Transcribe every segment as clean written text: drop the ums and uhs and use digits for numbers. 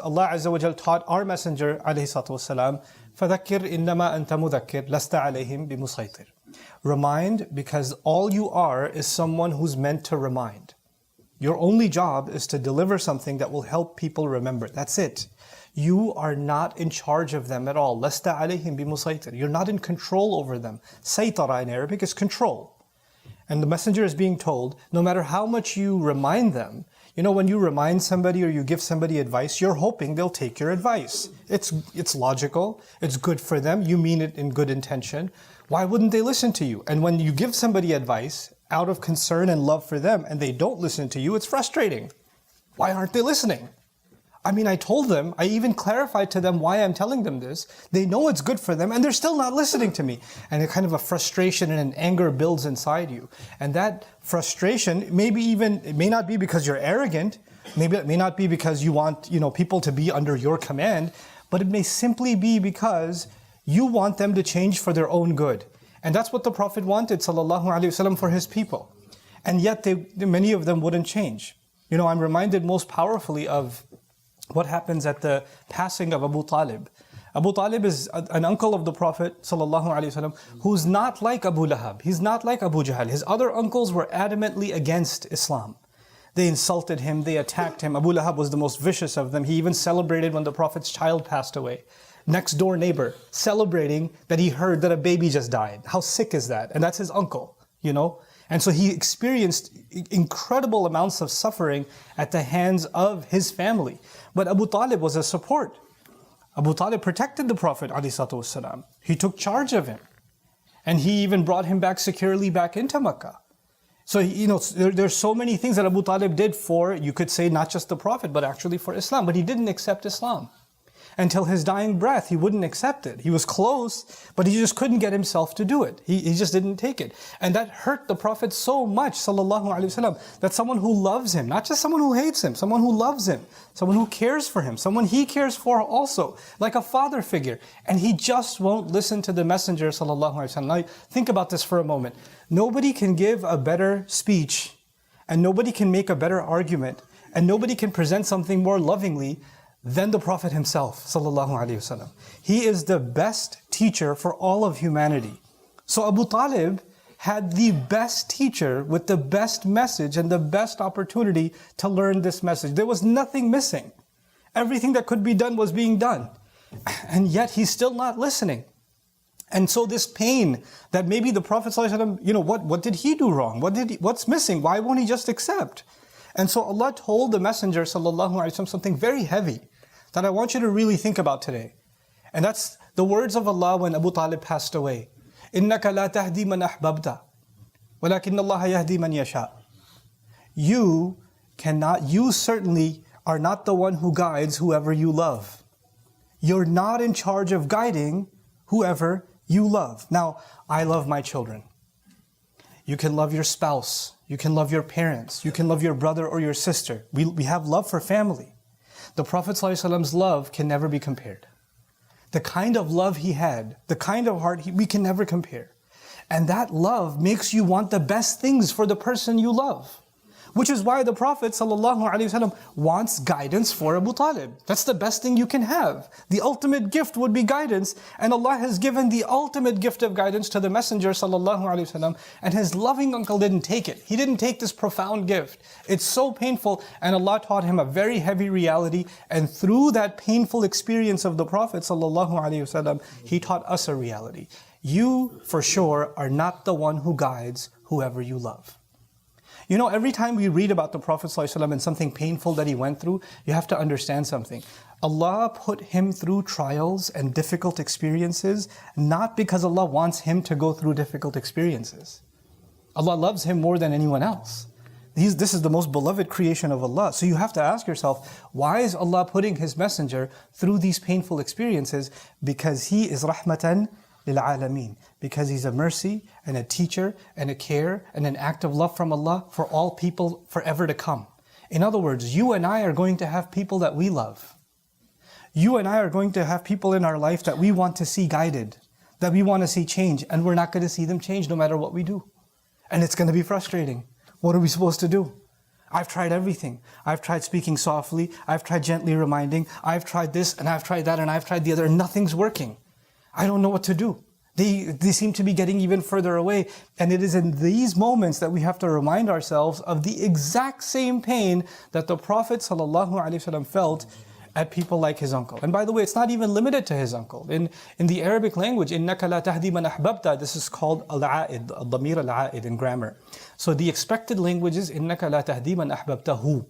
Allah Azza wa Jal taught our Messenger alayhi فَذَكِّرْ إِنَّمَا أَنْتَ مُذَكِّرْ لَسْتَ عَلَيْهِمْ بِمُسَيْطِرٍ. Remind, because all you are is someone who's meant to remind. Your only job is to deliver something that will help people remember. That's it. You are not in charge of them at all. لَسْتَ عَلَيْهِمْ بِمُسَيْطِرٍ. You're not in control over them. Saytara in Arabic is control. And the messenger is being told, no matter how much you remind them, when you remind somebody or you give somebody advice, you're hoping they'll take your advice. It's logical, it's good for them, you mean it in good intention. Why wouldn't they listen to you? And when you give somebody advice out of concern and love for them and they don't listen to you, it's frustrating. Why aren't they listening? I told them, I even clarified to them why I'm telling them this. They know it's good for them and they're still not listening to me. And a kind of a frustration and an anger builds inside you. And that frustration, it may not be because you're arrogant, maybe it may not be because you want people to be under your command, but it may simply be because you want them to change for their own good. And that's what the Prophet wanted, sallallahu alaihi wasallam, for his people. And yet many of them wouldn't change. I'm reminded most powerfully of what happens at the passing of Abu Talib. Abu Talib is an uncle of the Prophet ﷺ, who's not like Abu Lahab. He's not like Abu Jahl. His other uncles were adamantly against Islam. They insulted him, they attacked him. Abu Lahab was the most vicious of them. He even celebrated when the Prophet's child passed away. Next door neighbor, celebrating that he heard that a baby just died. How sick is that? And that's his uncle, And so he experienced incredible amounts of suffering at the hands of his family. But Abu Talib was a support. Abu Talib protected the Prophet ﷺ. He took charge of him. And he even brought him back securely back into Makkah. So, there's so many things that Abu Talib did for, you could say, not just the Prophet, but actually for Islam. But he didn't accept Islam. Until his dying breath, he wouldn't accept it. He was close, but he just couldn't get himself to do it. He just didn't take it. And that hurt the Prophet so much, sallallahu alaihi wasallam, that someone who loves him, not just someone who hates him, someone who loves him, someone who cares for him, someone he cares for also, like a father figure. And he just won't listen to the Messenger, sallallahu alaihi wasallam. Now, think about this for a moment. Nobody can give a better speech, and nobody can make a better argument, and nobody can present something more lovingly than the Prophet himself, sallallahu alaihi wasallam. He is the best teacher for all of humanity. So Abu Talib had the best teacher with the best message and the best opportunity to learn this message. There was nothing missing. Everything that could be done was being done. And yet he's still not listening. And so this pain that maybe the Prophet sallallahu alaihi wasallam, what did he do wrong? What's missing? Why won't he just accept? And so Allah told the Messenger sallallahu alaihi wasallam something very heavy that I want you to really think about today. And that's the words of Allah when Abu Talib passed away. إِنَّكَ لَا تَهْدِي مَنْ أَحْبَبْتَ وَلَكِنَّ اللَّهَ يَهْدِي مَنْ يَشَاءُ. You certainly are not the one who guides whoever you love. You're not in charge of guiding whoever you love. Now, I love my children. You can love your spouse. You can love your parents. You can love your brother or your sister. We have love for family. The Prophet ﷺ's love can never be compared. The kind of love he had, the kind of heart, we can never compare. And that love makes you want the best things for the person you love. Which is why the Prophet ﷺ wants guidance for Abu Talib. That's the best thing you can have. The ultimate gift would be guidance. And Allah has given the ultimate gift of guidance to the Messenger ﷺ. And his loving uncle didn't take it. He didn't take this profound gift. It's so painful. And Allah taught him a very heavy reality. And through that painful experience of the Prophet ﷺ, he taught us a reality. You, for sure, are not the one who guides whoever you love. Every time we read about the Prophet ﷺ and something painful that he went through, you have to understand something. Allah put him through trials and difficult experiences, not because Allah wants him to go through difficult experiences. Allah loves him more than anyone else. This is the most beloved creation of Allah. So you have to ask yourself, why is Allah putting His Messenger through these painful experiences? Because He is rahmatan للعالمين, because He's a mercy and a teacher and a care and an act of love from Allah for all people forever to come. In other words, you and I are going to have people that we love. You and I are going to have people in our life that we want to see guided, that we want to see change, and we're not going to see them change no matter what we do. And it's going to be frustrating. What are we supposed to do? I've tried everything. I've tried speaking softly. I've tried gently reminding. I've tried this and I've tried that and I've tried the other and nothing's working. I don't know what to do. They seem to be getting even further away. And it is in these moments that we have to remind ourselves of the exact same pain that the Prophet ﷺ felt at people like his uncle. And by the way, it's not even limited to his uncle. In the Arabic language, إِنَّكَ لَا تَهْدِي مَنْ أَحْبَبْتَ, this is called al-a'id, al-damir al-a'id in grammar. So the expected language is إِنَّكَ لَا تَهْدِي مَنْ أَحْبَبْتَهُ.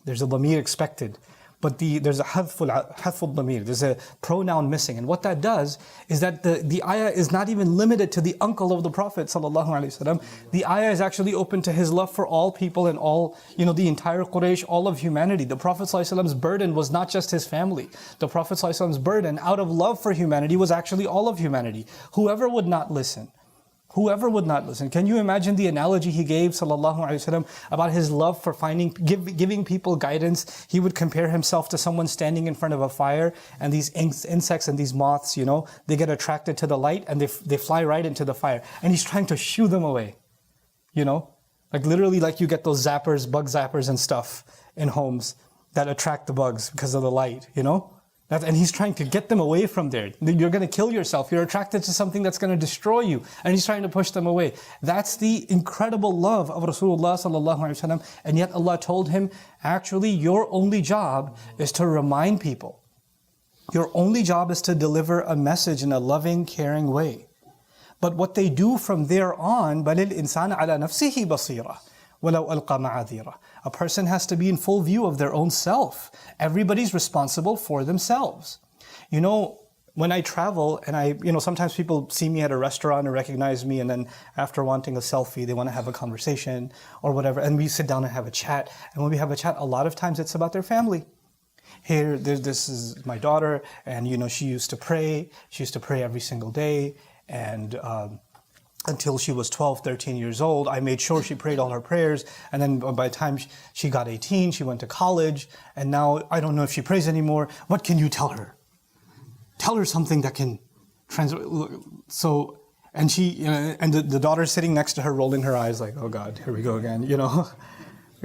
There's a damir expected. But there's a hadful damir, there's a pronoun missing. And what that does is that the ayah is not even limited to the uncle of the Prophet ﷺ. The ayah is actually open to his love for all people and all, the entire Quraysh, all of humanity. The Prophet ﷺ's burden was not just his family. The Prophet ﷺ's burden out of love for humanity was actually all of humanity. Whoever would not listen. Whoever would not listen. Can you imagine the analogy he gave ﷺ about his love for giving people guidance? He would compare himself to someone standing in front of a fire, and these insects and these moths, they get attracted to the light and they fly right into the fire. And he's trying to shoo them away. Like literally like you get those zappers, bug zappers and stuff in homes that attract the bugs because of the light, And he's trying to get them away from there. You're going to kill yourself. You're attracted to something that's going to destroy you. And he's trying to push them away. That's the incredible love of Rasulullah sallallahu alaihi wasallam. And yet Allah told him, actually, your only job is to remind people. Your only job is to deliver a message in a loving, caring way. But what they do from there on, بَلِ الْإِنسَانَ عَلَى نَفْسِهِ بَصِيرًا وَلَوْ أَلْقَى مَعَاذِيرًا. A person has to be in full view of their own self. Everybody's responsible for themselves. When I travel and sometimes people see me at a restaurant and recognize me, and then after wanting a selfie, they want to have a conversation or whatever, and we sit down and have a chat. And when we have a chat, a lot of times it's about their family. This is my daughter, and she used to pray. She used to pray every single day, and until she was 12, 13 years old, I made sure she prayed all her prayers. And then by the time she got 18, she went to college. And now I don't know if she prays anymore. What can you tell her? Tell her something that can translate. So, and the daughter's sitting next to her, rolling her eyes like, oh God, here we go again,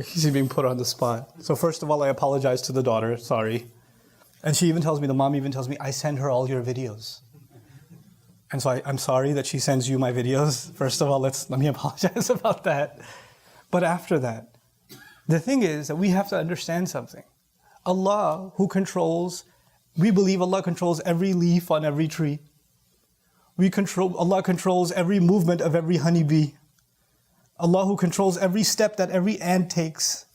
She's being put on the spot. So first of all, I apologize to the daughter, sorry. And the mom even tells me, I send her all your videos. And so I'm sorry that she sends you my videos. First of all, let me apologize about that. But after that, the thing is that we have to understand something. Allah we believe Allah controls every leaf on every tree. Allah controls every movement of every honeybee. Allah who controls every step that every ant takes.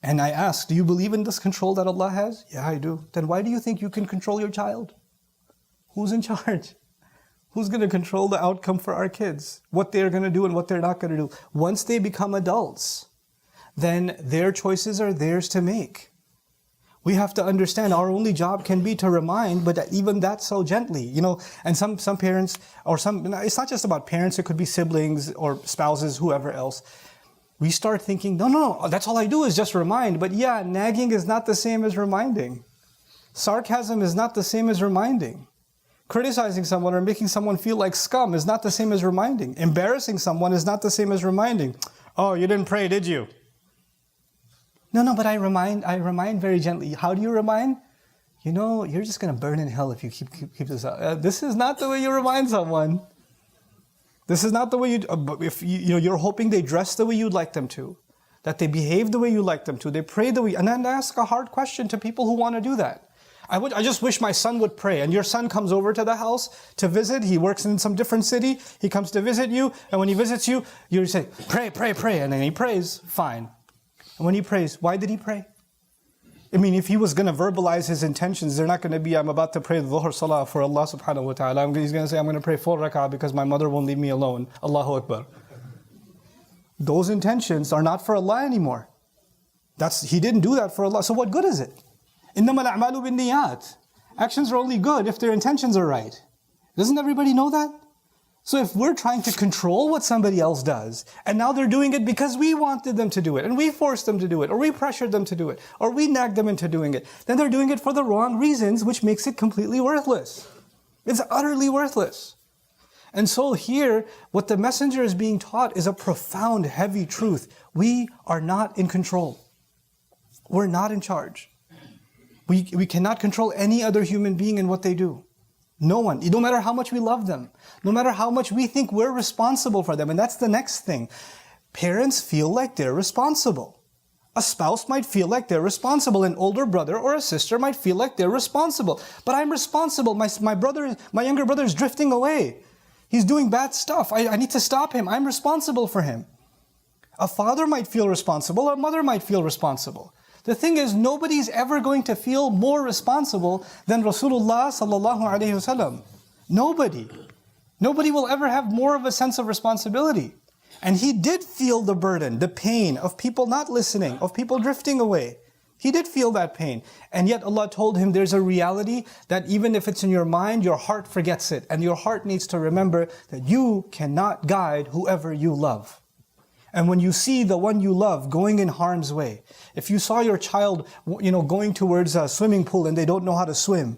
And I ask, do you believe in this control that Allah has? Yeah, I do. Then why do you think you can control your child? Who's in charge? Who's going to control the outcome for our kids? What they're going to do and what they're not going to do. Once they become adults, then their choices are theirs to make. We have to understand our only job can be to remind, but even that so gently, And some parents, it's not just about parents, it could be siblings or spouses, whoever else. We start thinking, no, that's all I do is just remind. But yeah, nagging is not the same as reminding. Sarcasm is not the same as reminding. Criticizing someone or making someone feel like scum is not the same as reminding. Embarrassing someone is not the same as reminding. Oh, you didn't pray, did you? No, but I remind very gently. How do you remind? You're just going to burn in hell if you keep this up. This is not the way you remind someone. This is not the way if you're hoping they dress the way you'd like them to, that they behave the way you like them to, they pray the way, and then ask a hard question to people who want to do that. I just wish my son would pray. And your son comes over to the house to visit. He works in some different city. He comes to visit you. And when he visits you, you say, pray, pray, pray. And then he prays, fine. And when he prays, why did he pray? If he was going to verbalize his intentions, they're not going to be, I'm about to pray the Dhuhr Salah for Allah subhanahu wa ta'ala. He's going to say, I'm going to pray 4 rak'ah because my mother won't leave me alone. Allahu Akbar. Those intentions are not for Allah anymore. He didn't do that for Allah. So what good is it? إِنَّمَا الْأَعْمَالُ بِالنِّيَّاتِ. Actions are only good if their intentions are right. Doesn't everybody know that? So if we're trying to control what somebody else does, and now they're doing it because we wanted them to do it, and we forced them to do it, or we pressured them to do it, or we nagged them into doing it, then they're doing it for the wrong reasons, which makes it completely worthless. It's utterly worthless. And so here, what the messenger is being taught is a profound, heavy truth. We are not in control. We're not in charge. We cannot control any other human being in what they do. No one. No matter how much we love them. No matter how much we think we're responsible for them. And that's the next thing. Parents feel like they're responsible. A spouse might feel like they're responsible. An older brother or a sister might feel like they're responsible. But I'm responsible. My younger brother is drifting away. He's doing bad stuff. I need to stop him. I'm responsible for him. A father might feel responsible. A mother might feel responsible. The thing is, nobody's ever going to feel more responsible than Rasulullah sallallahu alaihi wasallam. Nobody. Nobody will ever have more of a sense of responsibility. And he did feel the burden, the pain of people not listening, of people drifting away. He did feel that pain. And yet Allah told him there's a reality that even if it's in your mind, your heart forgets it. And your heart needs to remember that you cannot guide whoever you love. And when you see the one you love going in harm's way, if you saw your child, going towards a swimming pool and they don't know how to swim,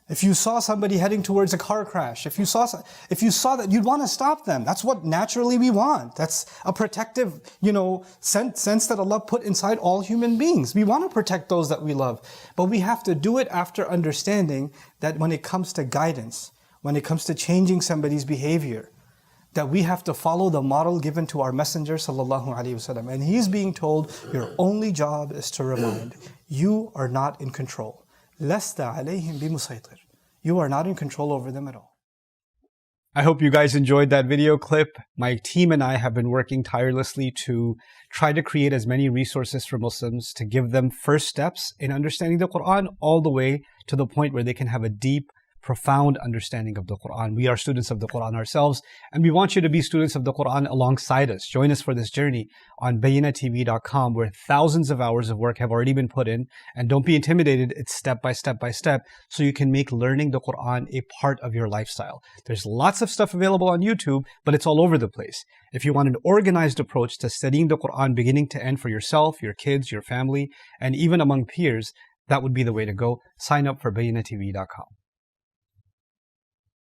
if you saw somebody heading towards a car crash, if you saw that, you'd want to stop them. That's what naturally we want. That's a protective, sense that Allah put inside all human beings. We want to protect those that we love. But we have to do it after understanding that when it comes to guidance, when it comes to changing somebody's behavior, that we have to follow the model given to our Messenger sallallahu alaihi wasallam. And he's being told, your only job is to remind. You are not in control. Lasta alayhim bimusaytir. You are not in control over them at all. I hope you guys enjoyed that video clip. My team and I have been working tirelessly to try to create as many resources for Muslims to give them first steps in understanding the Quran all the way to the point where they can have a deep, profound understanding of the Quran. We are students of the Quran ourselves, and we want you to be students of the Quran alongside us. Join us for this journey on bayinatv.com, where thousands of hours of work have already been put in. And don't be intimidated, it's step by step by step, so you can make learning the Quran a part of your lifestyle. There's lots of stuff available on YouTube, but it's all over the place. If you want an organized approach to studying the Quran beginning to end for yourself, your kids, your family, and even among peers, that would be the way to go. Sign up for bayinatv.com.